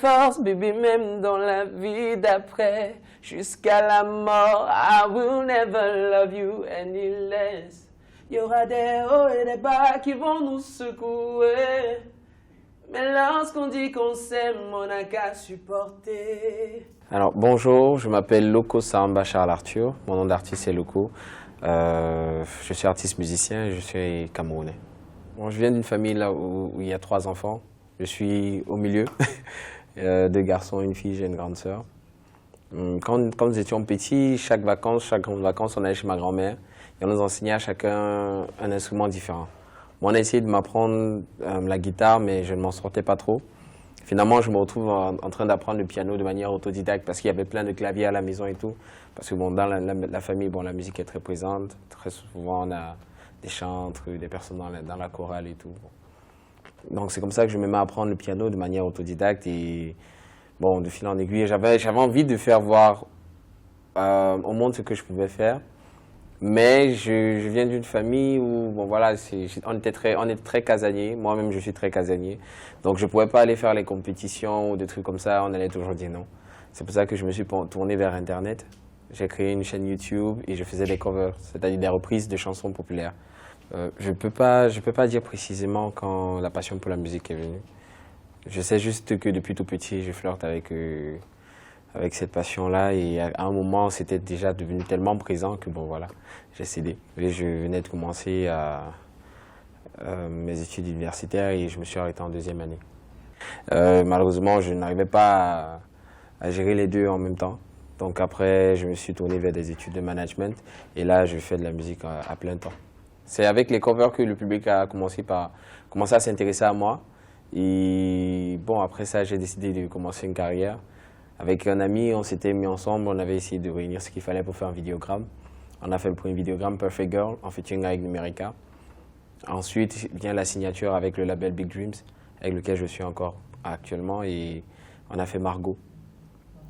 force, baby, même dans la vie d'après. Jusqu'à la mort, I will never love you any less. Il y aura des hauts et des bas qui vont nous secouer. Mais lorsqu'on dit qu'on s'aime, on n'a qu'à supporter. Alors bonjour, je m'appelle Loko Samba Charles Arthur. Mon nom d'artiste est Loko. Je suis artiste musicien et je suis camerounais. Bon, je viens d'une famille là où il y a 3 enfants. Je suis au milieu, 2 garçons, une fille, j'ai une grande sœur. Quand nous étions petits, chaque grande vacances, on allait chez ma grand-mère et on nous enseignait à chacun un instrument différent. Moi, on a essayé de m'apprendre la guitare, mais je ne m'en sortais pas trop. Finalement, je me retrouve en train d'apprendre le piano de manière autodidacte parce qu'il y avait plein de claviers à la maison et tout. Parce que bon, dans la famille, bon, la musique est très présente. Très souvent, on a des chantres, des personnes dans la chorale et tout. Donc c'est comme ça que je me mets à apprendre le piano de manière autodidacte et bon, de fil en aiguille, j'avais envie de faire voir au monde ce que je pouvais faire. Mais je viens d'une famille où, bon voilà, on est très casanier. Moi-même, je suis très casanier. Donc, je ne pouvais pas aller faire les compétitions ou des trucs comme ça. On allait toujours dire non. C'est pour ça que je me suis tourné vers Internet. J'ai créé une chaîne YouTube et je faisais des covers, c'est-à-dire des reprises de chansons populaires. Je peux pas dire précisément quand la passion pour la musique est venue. Je sais juste que depuis tout petit, je flirte avec cette passion-là et à un moment, c'était déjà devenu tellement présent que bon voilà, j'ai cédé. Et je venais de commencer mes études universitaires et je me suis arrêté en 2e année. Malheureusement, je n'arrivais pas à gérer les deux en même temps. Donc après, je me suis tourné vers des études de management et là, je fais de la musique à plein temps. C'est avec les covers que le public a commencé à s'intéresser à moi. Et bon, après ça, j'ai décidé de commencer une carrière. Avec un ami, on s'était mis ensemble, on avait essayé de réunir ce qu'il fallait pour faire un vidéogramme. On a fait le premier vidéogramme Perfect Girl en featuring avec Numerica. Ensuite vient la signature avec le label Big Dreams, avec lequel je suis encore actuellement, et on a fait Margot.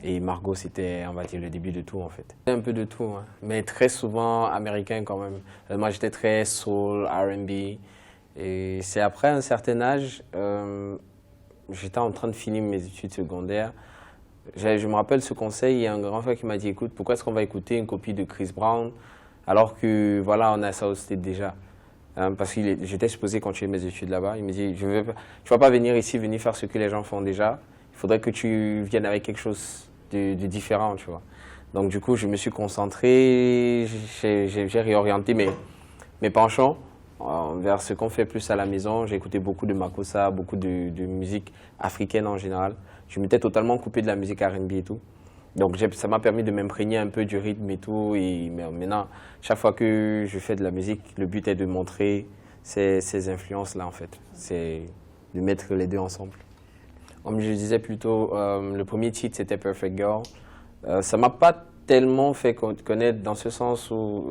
Et Margot, c'était, on va dire, le début de tout en fait. Un peu de tout, hein, mais très souvent américain quand même. Moi, j'étais très soul, R&B. Et c'est après un certain âge, j'étais en train de finir mes études secondaires. Je me rappelle ce conseil, il y a un grand frère qui m'a dit, écoute, pourquoi est-ce qu'on va écouter une copie de Chris Brown alors que voilà, on a South State déjà. Parce que j'étais supposé continuer mes études là-bas. Il me dit, tu ne vas pas venir ici, venir faire ce que les gens font déjà. Il faudrait que tu viennes avec quelque chose de différent, tu vois. Donc du coup, je me suis concentré, j'ai réorienté mes penchants vers ce qu'on fait plus à la maison. J'ai écouté beaucoup de Makossa, beaucoup de musique africaine en général. Je m'étais totalement coupé de la musique R&B et tout. Donc ça m'a permis de m'imprégner un peu du rythme et tout. Et maintenant, chaque fois que je fais de la musique, le but est de montrer ces influences-là en fait. C'est de mettre les deux ensemble. Comme je disais plus tôt, le premier titre c'était Perfect Girl. Ça m'a pas tellement fait connaître dans ce sens où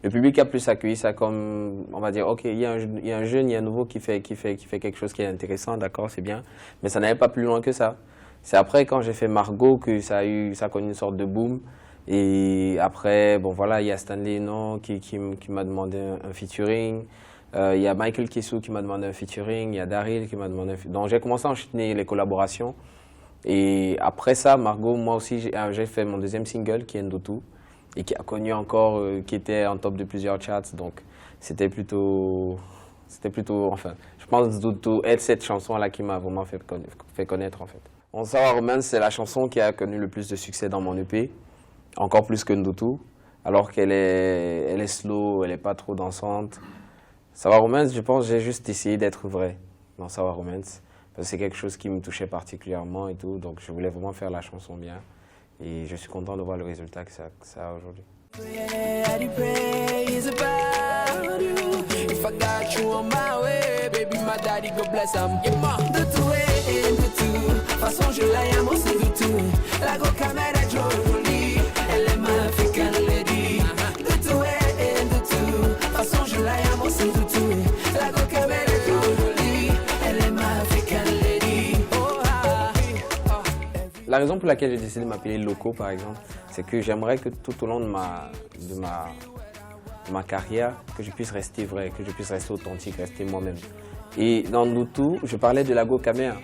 le public a plus accueilli ça comme, on va dire, ok, il y a un jeune, il y a un nouveau qui fait quelque chose qui est intéressant, d'accord, c'est bien, mais ça n'allait pas plus loin que ça. C'est après, quand j'ai fait Margot, que ça a connu une sorte de boom. Et après, bon voilà, il y a Stanley Non qui m'a demandé un featuring. Il y a Michael Kessou qui m'a demandé un featuring. Il y a Daryl qui m'a demandé un featuring. Donc j'ai commencé à enchaîner les collaborations. Et après ça, Margot, moi aussi, j'ai fait mon 2e single, qui est Ndotu, et qui a connu encore, qui était en top de plusieurs charts. Donc c'était plutôt, enfin, je pense Ndotu est cette chanson-là qui m'a vraiment fait connaître en fait. On Sawa Romance, c'est la chanson qui a connu le plus de succès dans mon EP, encore plus que Ndotu, alors qu'elle est slow, elle n'est pas trop dansante. Sawa Romance, je pense, j'ai juste essayé d'être vrai dans Sawa Romance, parce que c'est quelque chose qui me touchait particulièrement et tout, donc je voulais vraiment faire la chanson bien, et je suis content de voir le résultat que ça a aujourd'hui. Façon je l'aime aussi du tout. La go caméra est jolie, elle est ma African lady. De tout, façon je l'aime aussi du tout. La go caméra est jolie, elle est ma African lady. La raison pour laquelle j'ai décidé de m'appeler Loko par exemple, c'est que j'aimerais que tout au long de ma carrière, que je puisse rester vrai, que je puisse rester authentique, rester moi-même. Et dans Ndotu, je parlais de la go caméra.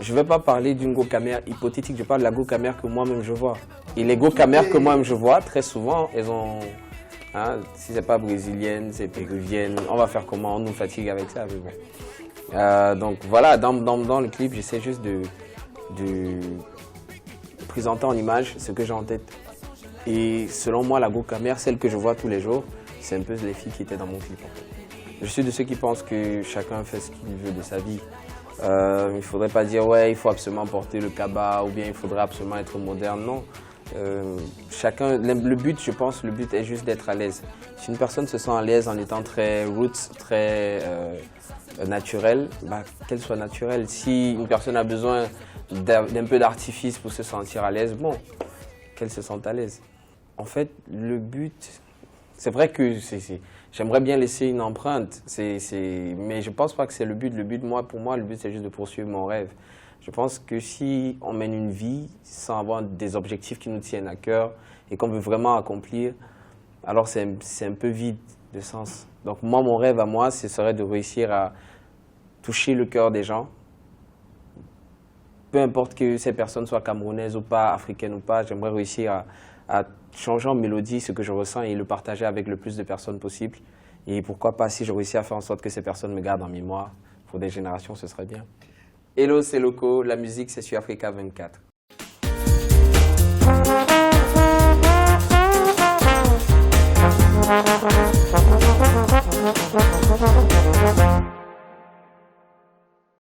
Je ne vais pas parler d'une Go Camer hypothétique, je parle de la Go Camer que moi-même je vois. Et les Go Camer que moi-même je vois, très souvent, elles ont... Hein, si ce n'est pas brésilienne, c'est péruvienne, on va faire comment? On nous fatigue avec ça. Mais bon. Donc voilà, dans le clip, j'essaie juste de présenter en image ce que j'ai en tête. Et selon moi, la Go Camer, celle que je vois tous les jours, c'est un peu les filles qui étaient dans mon clip. En fait. Je suis de ceux qui pensent que chacun fait ce qu'il veut de sa vie. Il ne faudrait pas dire ouais, il faut absolument porter le kaba ou bien il faudrait absolument être moderne. Non. Chacun, le but, je pense, le but est juste d'être à l'aise. Si une personne se sent à l'aise en étant très roots, très naturelle, bah, qu'elle soit naturelle. Si une personne a besoin d'un peu d'artifice pour se sentir à l'aise, bon, qu'elle se sente à l'aise. En fait, le but, c'est vrai que j'aimerais bien laisser une empreinte, mais je ne pense pas que c'est le but. Pour moi, le but, c'est juste de poursuivre mon rêve. Je pense que si on mène une vie sans avoir des objectifs qui nous tiennent à cœur et qu'on veut vraiment accomplir, alors c'est un peu vide de sens. Donc moi, mon rêve à moi, ce serait de réussir à toucher le cœur des gens. Peu importe que ces personnes soient camerounaises ou pas, africaines ou pas, j'aimerais réussir à changer en mélodie ce que je ressens et le partager avec le plus de personnes possible. Et pourquoi pas, si je réussis à faire en sorte que ces personnes me gardent en mémoire pour des générations, ce serait bien. Hello, c'est Loco, la musique c'est sur Africa 24.